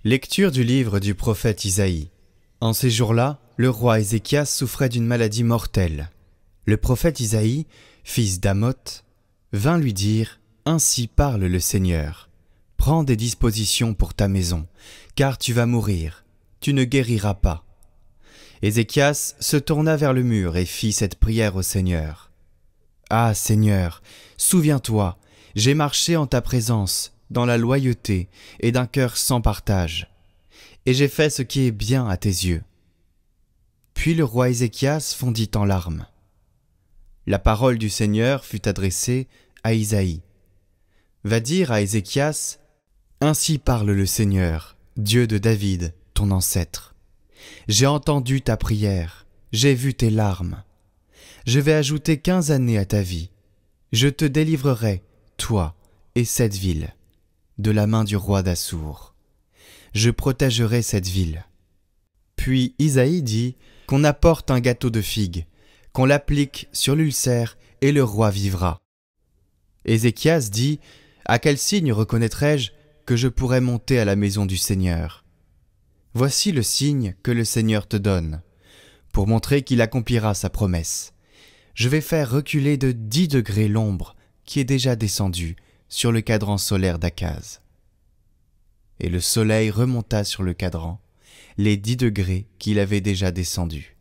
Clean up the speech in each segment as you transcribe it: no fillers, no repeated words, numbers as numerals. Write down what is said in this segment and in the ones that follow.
Lecture du livre du prophète Isaïe. En ces jours-là, le roi Ézéchias souffrait d'une maladie mortelle. Le prophète Isaïe, fils d'Amoth, vint lui dire « Ainsi parle le Seigneur. Prends des dispositions pour ta maison, car tu vas mourir, tu ne guériras pas. » Ézéchias se tourna vers le mur et fit cette prière au Seigneur. « Ah Seigneur, souviens-toi, j'ai marché en ta présence, dans la loyauté et d'un cœur sans partage, et j'ai fait ce qui est bien à tes yeux. » Puis le roi Ézéchias fondit en larmes. La parole du Seigneur fut adressée à Isaïe. Va dire à Ézéchias, « Ainsi parle le Seigneur, Dieu de David, ton ancêtre. J'ai entendu ta prière, j'ai vu tes larmes. Je vais ajouter 15 années à ta vie. Je te délivrerai, toi et cette ville, de la main du roi d'Assour. Je protégerai cette ville. » Puis Isaïe dit qu'on apporte un gâteau de figues, qu'on l'applique sur l'ulcère et le roi vivra. Ézéchias dit « À quel signe reconnaîtrai-je que je pourrais monter à la maison du Seigneur ? Voici le signe que le Seigneur te donne, pour montrer qu'il accomplira sa promesse. Je vais faire reculer de 10 degrés l'ombre qui est déjà descendue sur le cadran solaire d'Akaz. » Et le soleil remonta sur le cadran, les 10 degrés qu'il avait déjà descendus.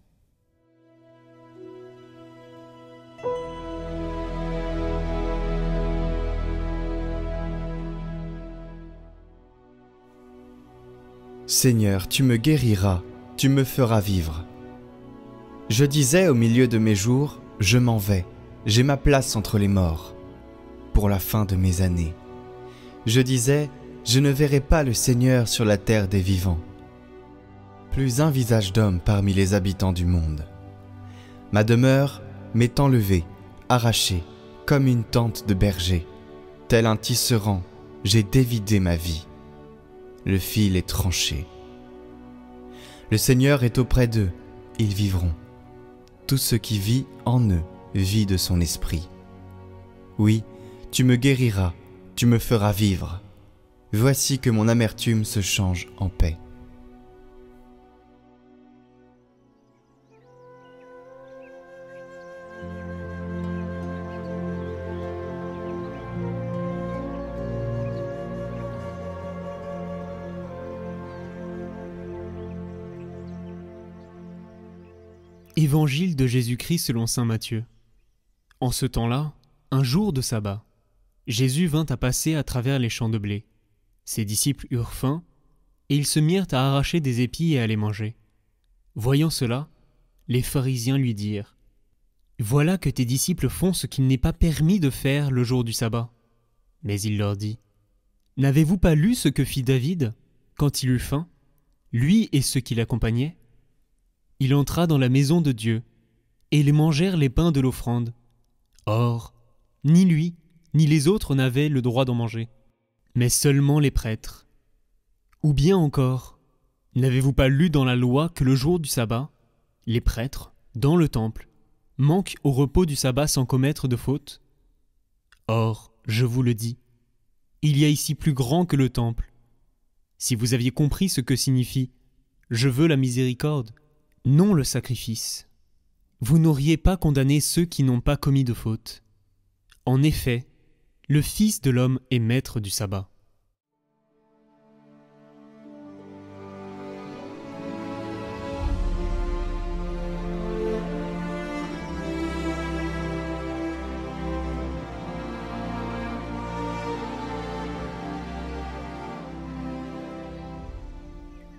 Seigneur, tu me guériras, tu me feras vivre. Je disais au milieu de mes jours, je m'en vais, j'ai ma place entre les morts, pour la fin de mes années. Je disais, je ne verrai pas le Seigneur sur la terre des vivants. Plus un visage d'homme parmi les habitants du monde. Ma demeure m'est enlevée, arrachée, comme une tente de berger. Tel un tisserand, j'ai dévidé ma vie. Le fil est tranché. Le Seigneur est auprès d'eux, ils vivront. Tout ce qui vit en eux vit de son esprit. Oui, tu me guériras, tu me feras vivre. Voici que mon amertume se change en paix. Évangile de Jésus-Christ selon saint Matthieu. En ce temps-là, un jour de sabbat, Jésus vint à passer à travers les champs de blé. Ses disciples eurent faim, et ils se mirent à arracher des épis et à les manger. Voyant cela, les pharisiens lui dirent : « Voilà que tes disciples font ce qu'il n'est pas permis de faire le jour du sabbat. » Mais il leur dit : « N'avez-vous pas lu ce que fit David, quand il eut faim, lui et ceux qui l'accompagnaient ? Il entra dans la maison de Dieu, et ils mangèrent les pains de l'offrande. Or, ni lui, ni les autres n'avaient le droit d'en manger, mais seulement les prêtres. Ou bien encore, n'avez-vous pas lu dans la loi que le jour du sabbat, les prêtres, dans le temple, manquent au repos du sabbat sans commettre de faute ? Or, je vous le dis, il y a ici plus grand que le temple. Si vous aviez compris ce que signifie « Je veux la miséricorde », non le sacrifice, vous n'auriez pas condamné ceux qui n'ont pas commis de faute. En effet, le Fils de l'homme est maître du sabbat.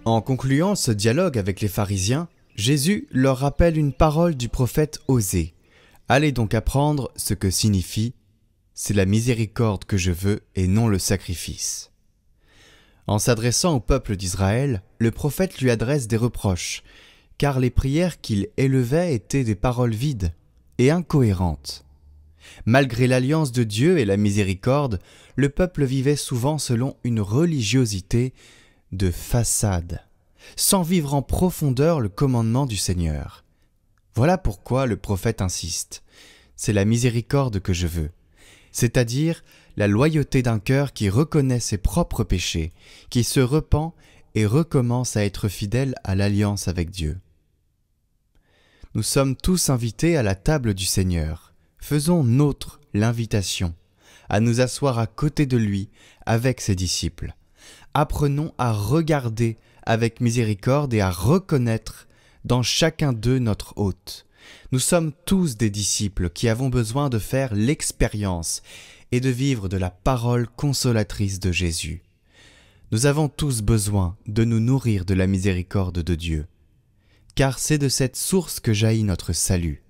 En concluant ce dialogue avec les pharisiens, Jésus leur rappelle une parole du prophète Osée. Allez donc apprendre ce que signifie « C'est la miséricorde que je veux et non le sacrifice ». En s'adressant au peuple d'Israël, le prophète lui adresse des reproches, car les prières qu'il élevait étaient des paroles vides et incohérentes. Malgré l'alliance de Dieu et la miséricorde, le peuple vivait souvent selon une religiosité de façade, sans vivre en profondeur le commandement du Seigneur. Voilà pourquoi le prophète insiste. C'est la miséricorde que je veux, c'est-à-dire la loyauté d'un cœur qui reconnaît ses propres péchés, qui se repent et recommence à être fidèle à l'alliance avec Dieu. Nous sommes tous invités à la table du Seigneur. Faisons nôtre l'invitation à nous asseoir à côté de lui avec ses disciples. Apprenons à regarder avec miséricorde et à reconnaître dans chacun d'eux notre hôte. Nous sommes tous des disciples qui avons besoin de faire l'expérience et de vivre de la parole consolatrice de Jésus. Nous avons tous besoin de nous nourrir de la miséricorde de Dieu, car c'est de cette source que jaillit notre salut.